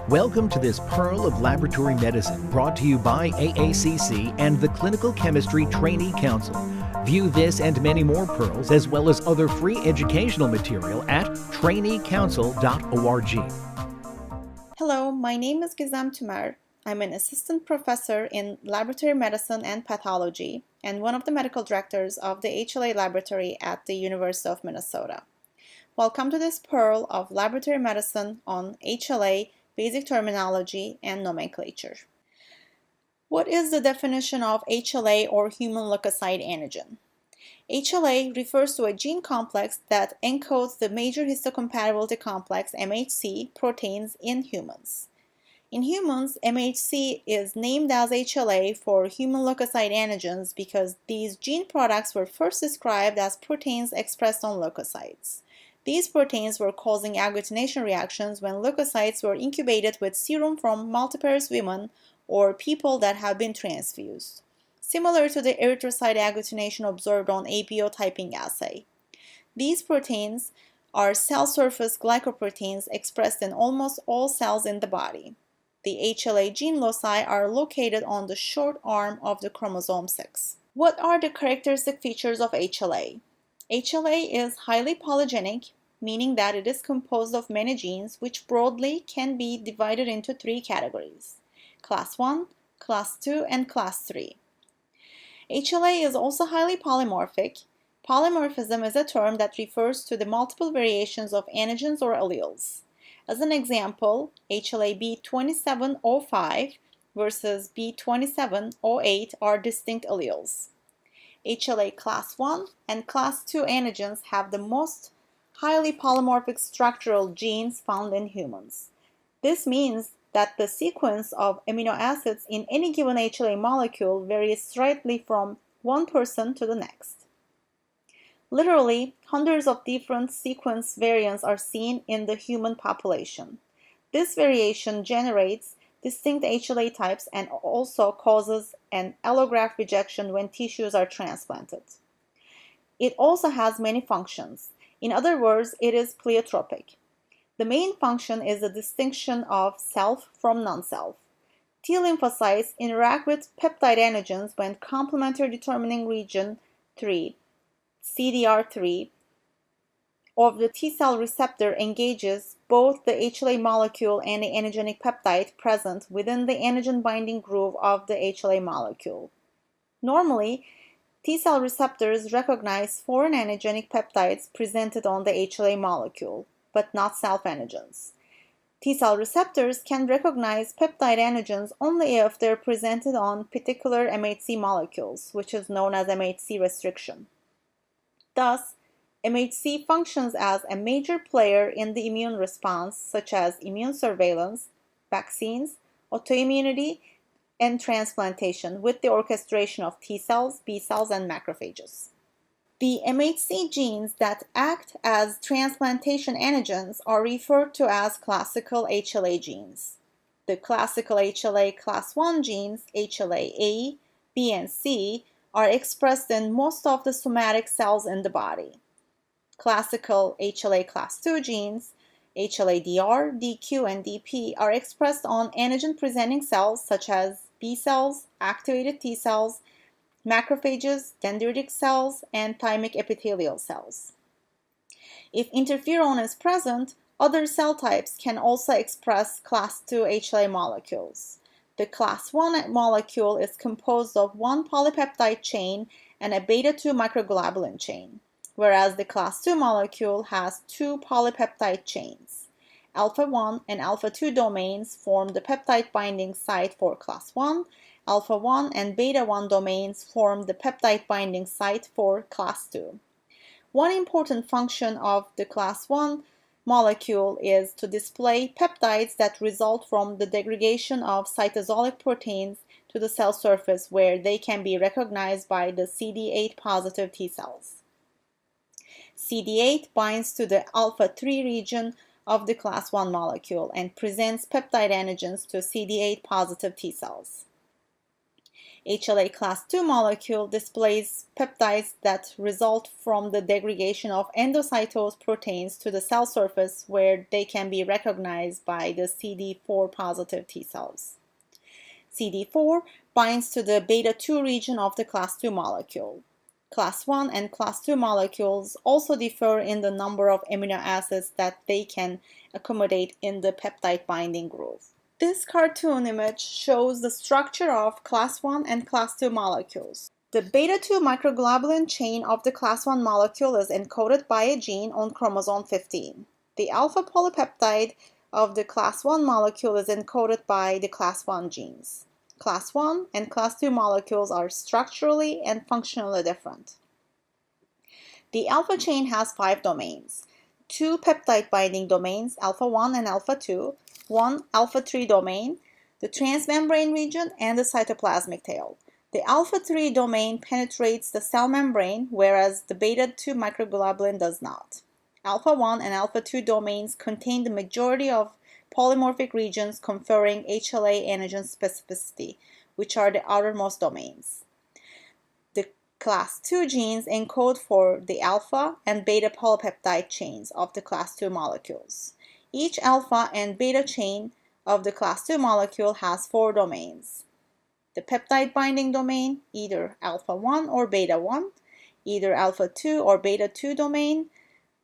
Welcome to this Pearl of Laboratory Medicine brought to you by AACC and the Clinical Chemistry Trainee Council. View this and many more pearls as well as other free educational material at traineecouncil.org. Hello, my name is Gizem Tumer. I'm an assistant professor in laboratory medicine and pathology and one of the medical directors of the HLA laboratory at the University of Minnesota. Welcome to this Pearl of Laboratory Medicine on HLA, basic terminology, and nomenclature. What is the definition of HLA or human leukocyte antigen? HLA refers to a gene complex that encodes the major histocompatibility complex MHC proteins in humans. In humans, MHC is named as HLA for human leukocyte antigens because these gene products were first described as proteins expressed on leukocytes. These proteins were causing agglutination reactions when leukocytes were incubated with serum from multiparous women or people that have been transfused, similar to the erythrocyte agglutination observed on APO typing assay. These proteins are cell surface glycoproteins expressed in almost all cells in the body. The HLA gene loci are located on the short arm of the chromosome 6. What are the characteristic features of HLA? HLA is highly polygenic, meaning that it is composed of many genes which broadly can be divided into three categories: Class 1, Class 2, and Class 3. HLA is also highly polymorphic. Polymorphism is a term that refers to the multiple variations of antigens or alleles. As an example, HLA B2705 versus B2708 are distinct alleles. HLA Class 1 and Class 2 antigens have the most highly polymorphic structural genes found in humans. This means that the sequence of amino acids in any given HLA molecule varies slightly from one person to the next. Literally, hundreds of different sequence variants are seen in the human population. This variation generates distinct HLA types and also causes an allograft rejection when tissues are transplanted. It also has many functions. In other words, it is pleiotropic. The main function is the distinction of self from non-self. T lymphocytes interact with peptide antigens when complementary determining region 3, CDR3, of the T cell receptor engages both the HLA molecule and the antigenic peptide present within the antigen binding groove of the HLA molecule. Normally, T cell receptors recognize foreign antigenic peptides presented on the HLA molecule, but not self-antigens. T cell receptors can recognize peptide antigens only if they're presented on particular MHC molecules, which is known as MHC restriction. Thus, MHC functions as a major player in the immune response, such as immune surveillance, vaccines, autoimmunity, and transplantation, with the orchestration of T cells, B cells, and macrophages. The MHC genes that act as transplantation antigens are referred to as classical HLA genes. The classical HLA class 1 genes, HLA A, B, and C, are expressed in most of the somatic cells in the body. Classical HLA class 2 genes, HLA-DR, DQ, and DP, are expressed on antigen-presenting cells such as B cells, activated T cells, macrophages, dendritic cells, and thymic epithelial cells. If interferon is present, other cell types can also express class 2 HLA molecules. The class 1 molecule is composed of one polypeptide chain and a beta-2 microglobulin chain, whereas the class 2 molecule has two polypeptide chains. Alpha-1 and alpha-2 domains form the peptide binding site for class 1. Alpha-1 and beta-1 domains form the peptide binding site for class 2. One important function of the class 1 molecule is to display peptides that result from the degradation of cytosolic proteins to the cell surface where they can be recognized by the CD8 positive T cells. CD8 binds to the alpha-3 region of the class 1 molecule and presents peptide antigens to CD8 positive T cells. HLA class II molecule displays peptides that result from the degradation of endocytosed proteins to the cell surface where they can be recognized by the CD4 positive T cells. CD4 binds to the beta 2 region of the class II molecule. Class 1 and class 2 molecules also differ in the number of amino acids that they can accommodate in the peptide binding groove. This cartoon image shows the structure of class 1 and class 2 molecules. The beta 2 microglobulin chain of the class 1 molecule is encoded by a gene on chromosome 15. The alpha polypeptide of the class 1 molecule is encoded by the class 1 genes. Class 1 and class 2 molecules are structurally and functionally different. The alpha chain has 5 domains. 2 peptide binding domains, alpha 1 and alpha 2, 1 alpha 3 domain, the transmembrane region, and the cytoplasmic tail. The alpha 3 domain penetrates the cell membrane, whereas the beta 2 microglobulin does not. Alpha 1 and alpha 2 domains contain the majority of polymorphic regions conferring HLA antigen specificity, which are the outermost domains. The class 2 genes encode for the alpha and beta polypeptide chains of the class 2 molecules. Each alpha and beta chain of the class 2 molecule has 4 domains. The peptide binding domain, either alpha 1 or beta 1, either alpha 2 or beta 2 domain,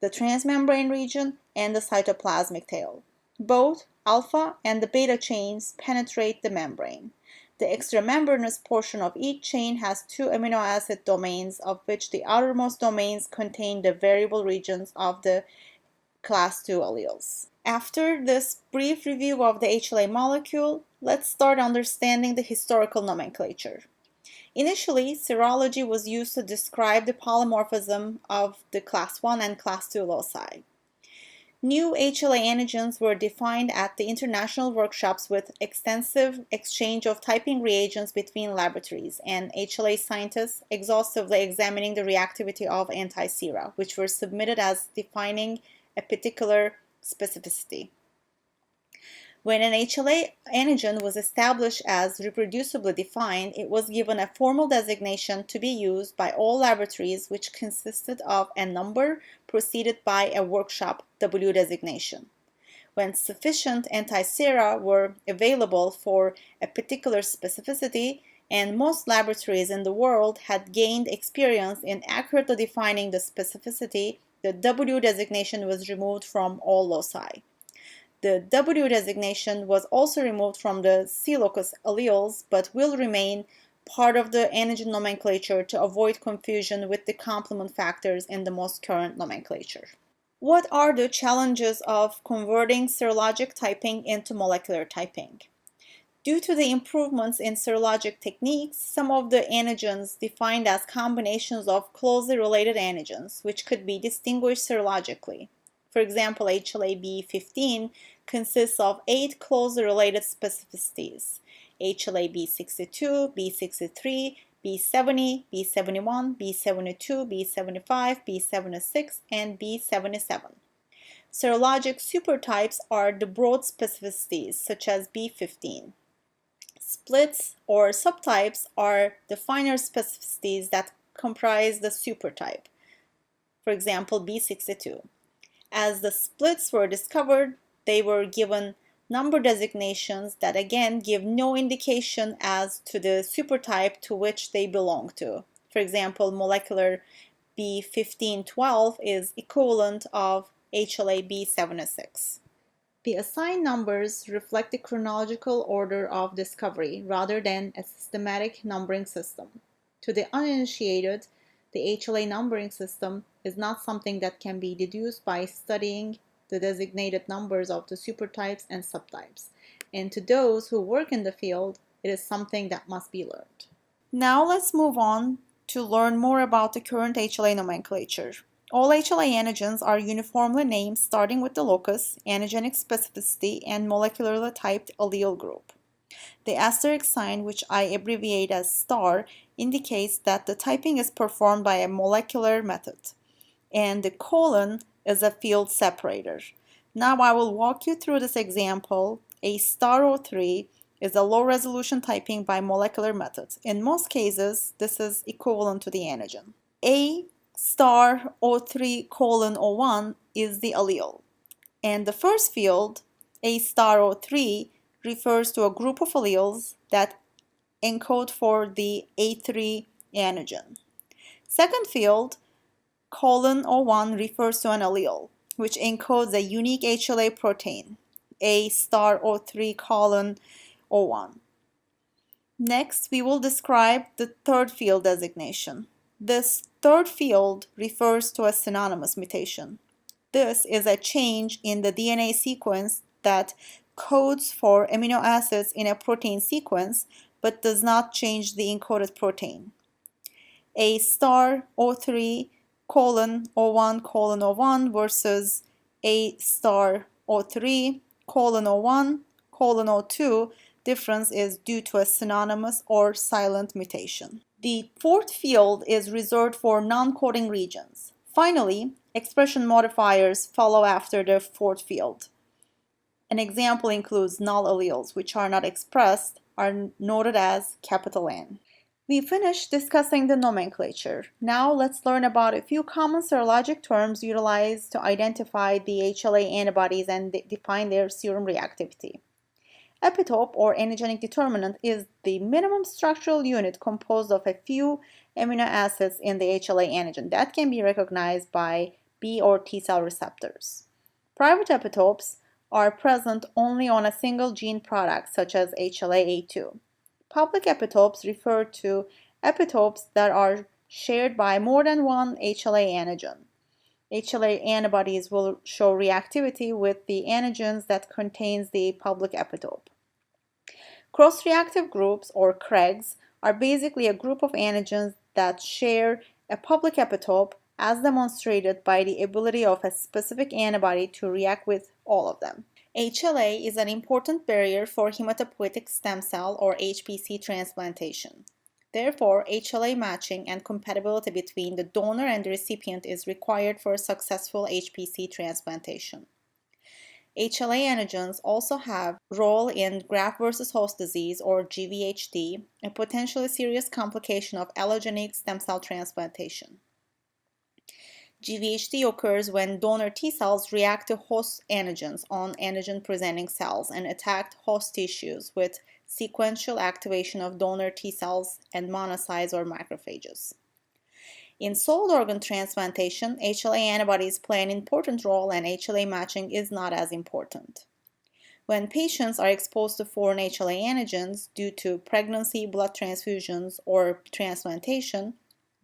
the transmembrane region, and the cytoplasmic tail. Both alpha and the beta chains penetrate the membrane. The extramembranous portion of each chain has 2 amino acid domains, of which the outermost domains contain the variable regions of the class 2 alleles. After this brief review of the HLA molecule, let's start understanding the historical nomenclature. Initially, serology was used to describe the polymorphism of the class 1 and class 2 loci. New HLA antigens were defined at the international workshops with extensive exchange of typing reagents between laboratories and HLA scientists exhaustively examining the reactivity of anti-sera, which were submitted as defining a particular specificity. When an HLA antigen was established as reproducibly defined, it was given a formal designation to be used by all laboratories, which consisted of a number preceded by a workshop W designation. When sufficient anti-sera were available for a particular specificity, and most laboratories in the world had gained experience in accurately defining the specificity, the W designation was removed from all loci. The W designation was also removed from the C locus alleles, but will remain part of the antigen nomenclature to avoid confusion with the complement factors in the most current nomenclature. What are the challenges of converting serologic typing into molecular typing? Due to the improvements in serologic techniques, some of the antigens defined as combinations of closely related antigens, which could be distinguished serologically. For example, HLA-B15 consists of 8 closely related specificities: HLA-B62, B63, B70, B71, B72, B75, B76, and B77. Serologic supertypes are the broad specificities, such as B15. Splits or subtypes are the finer specificities that comprise the supertype. For example, B62. As the splits were discovered, they were given number designations that again give no indication as to the supertype to which they belong to. For example, molecular B1512 is equivalent of HLA B76. The assigned numbers reflect the chronological order of discovery rather than a systematic numbering system. To the uninitiated, the HLA numbering system is not something that can be deduced by studying the designated numbers of the supertypes and subtypes. And to those who work in the field, it is something that must be learned. Now let's move on to learn more about the current HLA nomenclature. All HLA antigens are uniformly named starting with the locus, antigenic specificity, and molecularly typed allele group. The asterisk sign, which I abbreviate as star, indicates that the typing is performed by a molecular method, and the colon is a field separator. Now I will walk you through this example. A star 03 is a low-resolution typing by molecular method. In most cases, this is equivalent to the antigen. A star O3 colon O1 is the allele. And the first field, A star O3, refers to a group of alleles that encode for the A3 antigen. Second field, colon O1, refers to an allele, which encodes a unique HLA protein, A star O3 colon O1. Next, we will describe the third field designation. This third field refers to a synonymous mutation. This is a change in the DNA sequence that codes for amino acids in a protein sequence but does not change the encoded protein. A star O3 colon O1 colon O1 versus A star O3 colon O1 colon O2 difference is due to a synonymous or silent mutation. The fourth field is reserved for non-coding regions. Finally, expression modifiers follow after the fourth field. An example includes null alleles, which are not expressed, are noted as capital N. We finished discussing the nomenclature. Now let's learn about a few common serologic terms utilized to identify the HLA antibodies and define their serum reactivity. Epitope, or antigenic determinant, is the minimum structural unit composed of a few amino acids in the HLA antigen that can be recognized by B or T cell receptors. Private epitopes are present only on a single gene product, such as HLA-A2. Public epitopes refer to epitopes that are shared by more than one HLA antigen. HLA antibodies will show reactivity with the antigens that contains the public epitope. Cross-reactive groups, or CREGs, are basically a group of antigens that share a public epitope, as demonstrated by the ability of a specific antibody to react with all of them. HLA is an important barrier for hematopoietic stem cell, or HPC, transplantation. Therefore, HLA matching and compatibility between the donor and the recipient is required for a successful HPC transplantation. HLA antigens also have a role in graft versus host disease, or GVHD, a potentially serious complication of allogeneic stem cell transplantation. GVHD occurs when donor T cells react to host antigens on antigen-presenting cells and attack host tissues with sequential activation of donor T cells and monocytes or macrophages. In solid organ transplantation, HLA antibodies play an important role and HLA matching is not as important. When patients are exposed to foreign HLA antigens due to pregnancy, blood transfusions, or transplantation,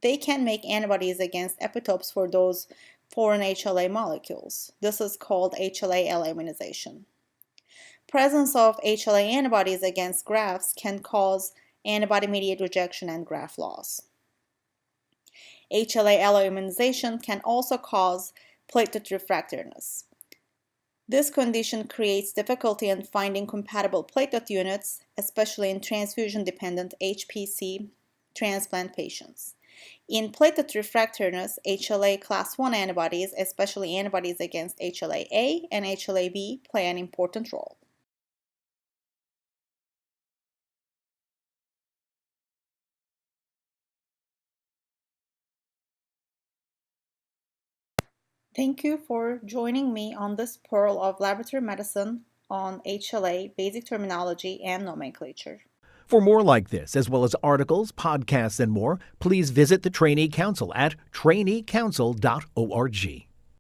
they can make antibodies against epitopes for those foreign HLA molecules. This is called HLA-L immunization. Presence of HLA antibodies against grafts can cause antibody-mediated rejection and graft loss. HLA-L immunization can also cause platelet refractoriness. This condition creates difficulty in finding compatible platelet units, especially in transfusion-dependent HPC transplant patients. In platelet refractoriness, HLA class I antibodies, especially antibodies against HLA-A and HLA-B, play an important role. Thank you for joining me on this pearl of laboratory medicine on HLA, basic terminology, and nomenclature. For more like this, as well as articles, podcasts, and more, please visit the Trainee Council at traineecouncil.org.